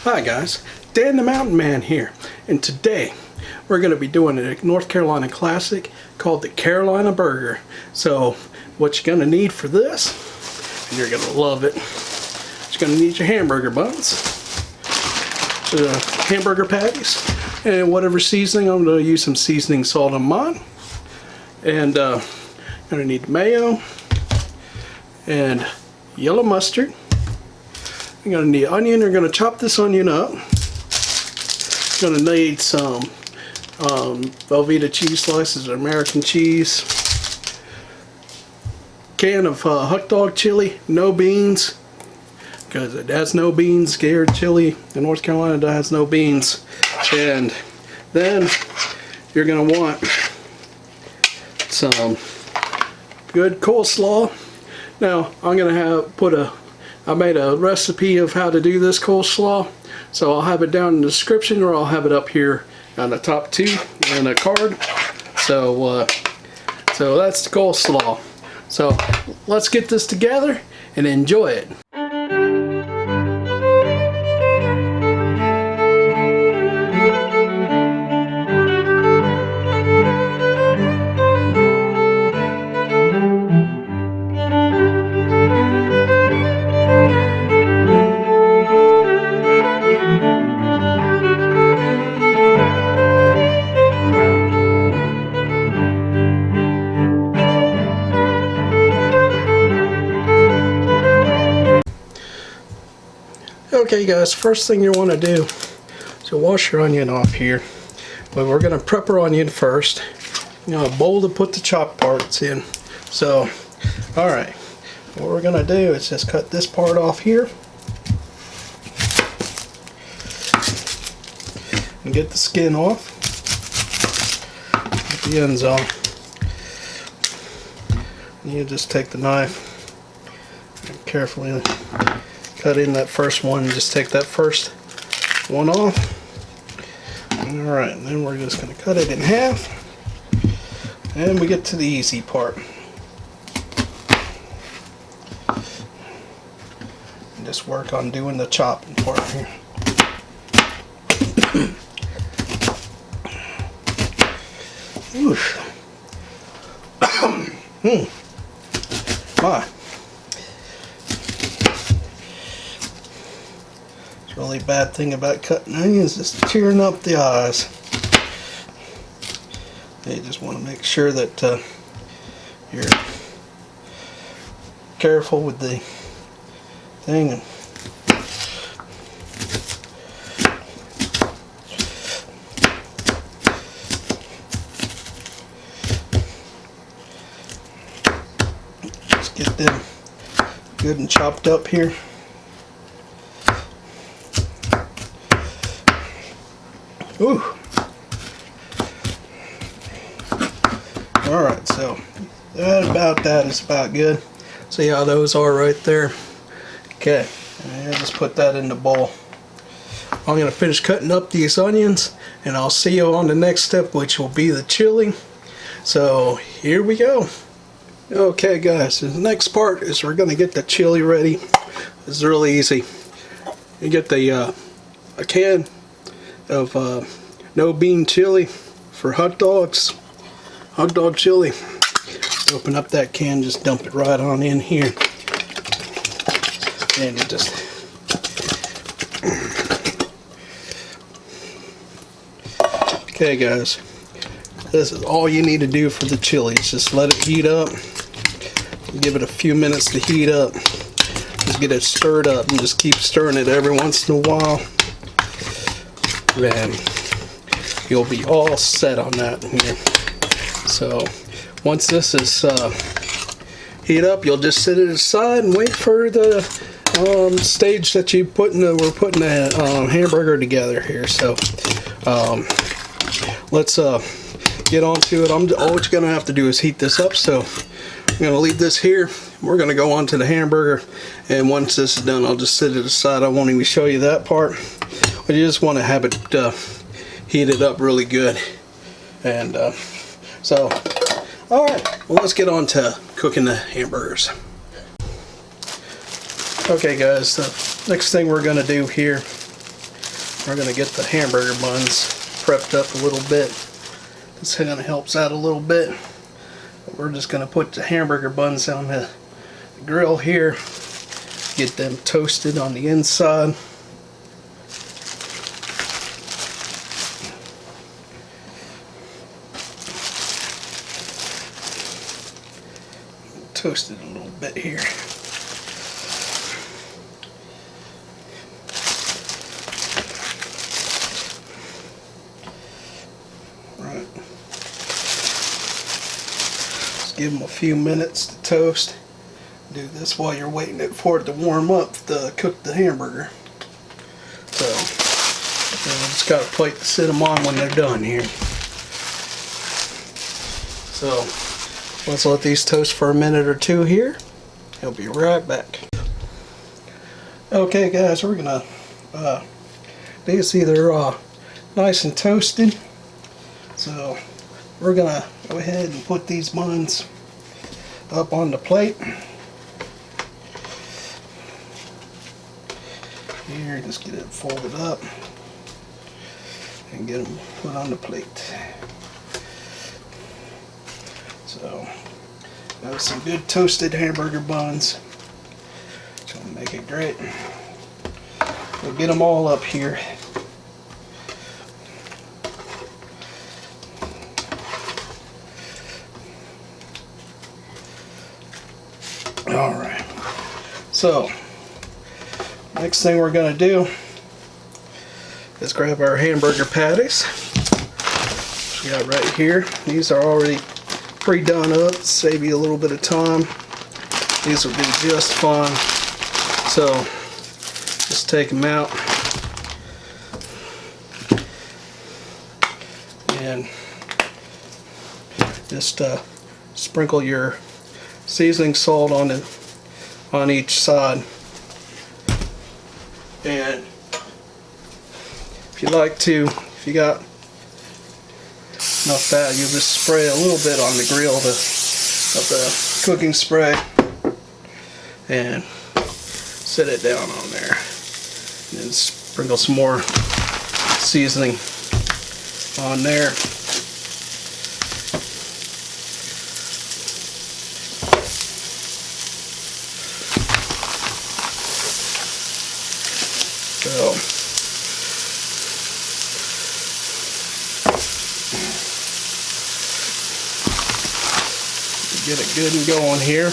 Hi guys, Dan the Mountain Man here, and today we're going to be doing a North Carolina classic called the Carolina Burger. So what you're going to need for this, and you're going to love it, you're going to need your hamburger buns, your Hamburger Patties, and whatever seasoning. I'm going to use some seasoning salt on mine, and you're going to need mayo and yellow mustard. You're going to need onion. You're going to chop this onion up. You're going to need some Velveeta cheese slices or American cheese. Can of hot dog chili, no beans, because it has no beans. Scared chili in North Carolina has no beans. And then you're going to want some good coleslaw. Now I'm going to I made a recipe of how to do this coleslaw, so I'll have it down in the description, or I'll have it up here on the top two in a card. So that's the coleslaw. So let's get this together and enjoy it. Okay guys, first thing you want to do is wash your onion off here. But we're going to prep our onion first. A bowl to put the chopped parts in. So, alright, what we're going to do is just cut this part off here. And get the skin off. Get the ends off. And you just take the knife and carefully cut in that first one, and just take that first one off. Alright, then we're just going to cut it in half, and we get to the easy part. And just work on doing the chopping part here. Oof. My. Really bad thing about cutting onions is tearing up the eyes. You just want to make sure that you're careful with the thing. And just get them good and chopped up here. Ooh. Alright, so that is about good. See how those are right there? Okay, and just put that in the bowl. I'm going to finish cutting up these onions, and I'll see you on the next step, which will be the chili. So here we go. Okay guys, so the next part is we're going to get the chili ready. It's really easy. You get the a can of no bean chili for hot dogs, hot dog chili. Open up that can, just dump it right on in here, and you just okay guys, this is all you need to do for the chili. Just let it heat up, give it a few minutes to heat up, just get it stirred up, and just keep stirring it every once in a while. Then you'll be all set on that here. So once this is heat up, you'll just set it aside and wait for the stage that we're putting the hamburger together here. So let's get on to it. All you're gonna have to do is heat this up. So I'm gonna leave this here. We're gonna go on to the hamburger, and once this is done, I'll just set it aside. I won't even show you that part. But you just want to have it heated up really good. And so, alright, well, let's get on to cooking the hamburgers. Okay guys, the next thing we're going to do here we're going to get the hamburger buns prepped up a little bit. This kind of helps out a little bit. We're just going to put the hamburger buns on the grill here, get them toasted on the inside. Toast it a little bit here. Right. Just give them a few minutes to toast. Do this while you're waiting for it to warm up to cook the hamburger. So, just got a plate to sit them on when they're done here. So, let's let these toast for a minute or two here. I'll be right back. Okay guys, we're gonna you see they're nice and toasted. So we're gonna go ahead and put these buns up on the plate. Here, just get it folded up and get them put on the plate. So, got some good toasted hamburger buns. So make it great. We'll get them all up here. All right. So, next thing we're going to do is grab our hamburger patties. We got right here. These are already pre-done up, save you a little bit of time. These will do just fine. So just take them out and just sprinkle your seasoning salt on each side. And if you like to, if you got enough fat, you'll just spray a little bit on the grill of the cooking spray and set it down on there. And then sprinkle some more seasoning on there. So get it good and going here.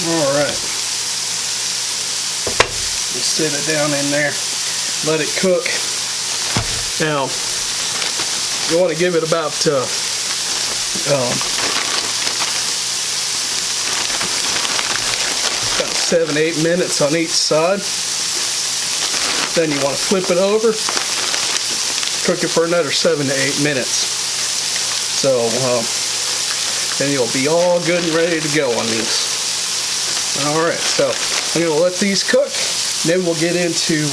Alright, just set it down in there, let it cook. Now, you want to give it about 7-8 minutes on each side. Then you want to flip it over, cook it for another 7 to 8 minutes. So then you'll be all good and ready to go on these. Alright, so I'm going to let these cook, and then we'll get into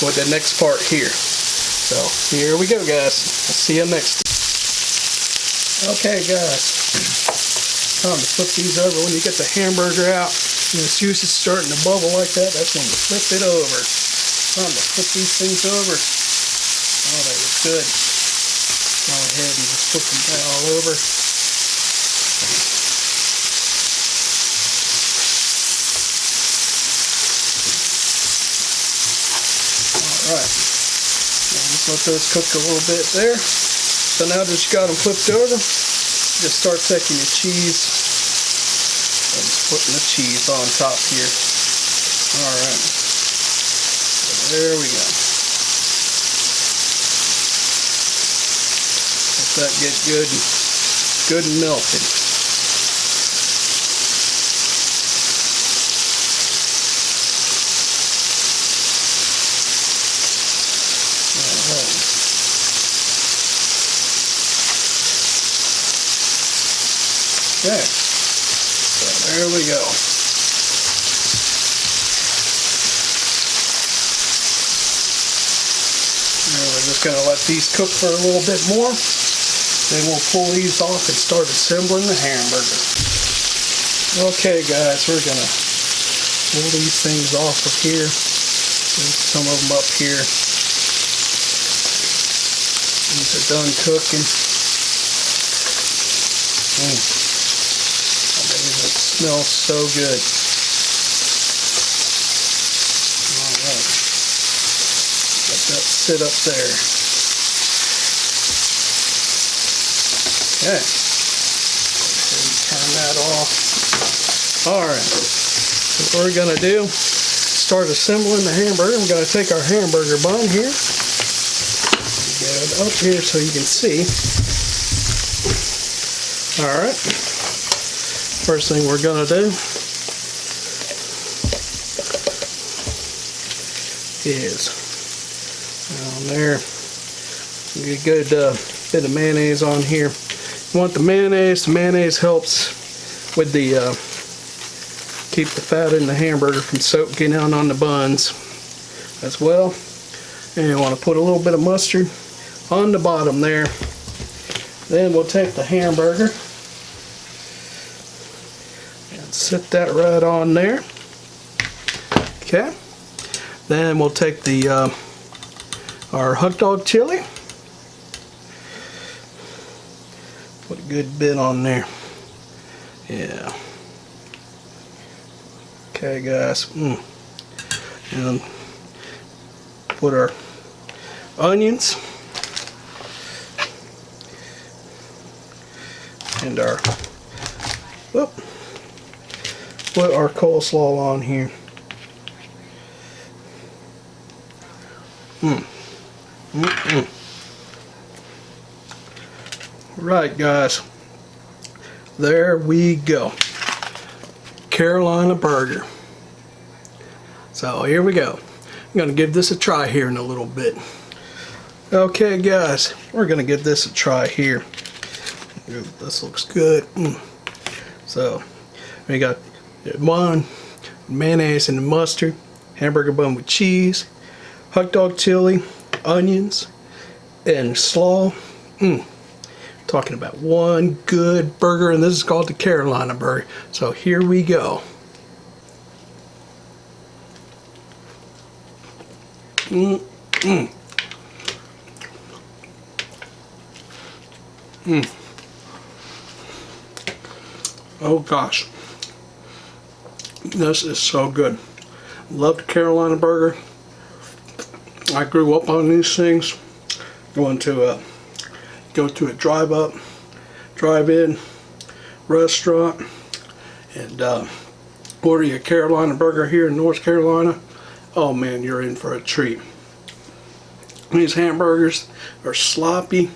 with the next part here. So here we go, guys. I'll see you next time. Okay, guys, time to flip these over. When you get the hamburger out and the juice is starting to bubble like that, that's when you flip it over. Time to flip these things over. Oh, they look good. Go ahead and just flip them all over. Alright, just let those cook a little bit there. So now that you got them flipped over, just start taking your cheese and just putting the cheese on top here. Alright, so there we go. Let that get good and good and melted. Okay, so there we go. Now we're just going to let these cook for a little bit more. Then we'll pull these off and start assembling the hamburger. Okay guys, we're going to pull these things off of here. There's some of them up here. These are done cooking. It smells so good. Alright. Let that sit up there. Okay. Turn that off. Alright. What we're going to do, start assembling the hamburger. I'm going to take our hamburger bun here. Get it up here so you can see. Alright. First thing we're going to do is down there, get a good bit of mayonnaise on here. You want the mayonnaise. The mayonnaise helps with the keep the fat in the hamburger from soaking out on the buns as well. And you want to put a little bit of mustard on the bottom there. Then we'll take the hamburger and sit that right on there. Okay. Then we'll take the our hot dog chili. Put a good bit on there. Yeah. Okay, guys. And put our onions. And our put our coleslaw on here. Right, guys, there we go. Carolina burger. So here we go. I'm gonna give this a try here in a little bit. Okay guys, we're gonna give this a try here. Ooh, this looks good. So we got one mayonnaise and mustard, hamburger bun with cheese, hot dog chili, onions, and slaw. Talking about one good burger, and this is called the Carolina burger. So here we go. Oh gosh, this is so good. Love the Carolina burger. I grew up on these things. Going to go to a drive-in restaurant and order your Carolina burger here in North Carolina. Oh man, you're in for a treat. These hamburgers are sloppy,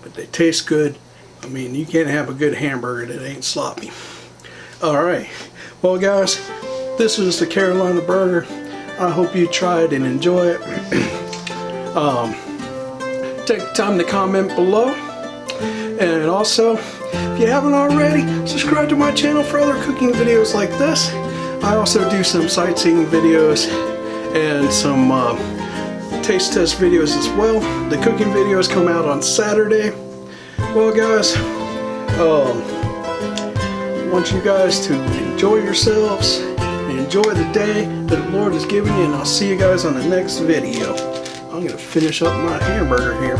but they taste good. I mean, you can't have a good hamburger that ain't sloppy. Alright, well guys, this is the Carolina burger. I hope you try it and enjoy it. Take time to comment below, and also if you haven't already, subscribe to my channel for other cooking videos like this. I also do some sightseeing videos and some taste test videos as well. The cooking videos come out on Saturday. Well guys, I want you guys to enjoy yourselves and enjoy the day that the Lord has given you, and I'll see you guys on the next video. I'm going to finish up my hamburger here.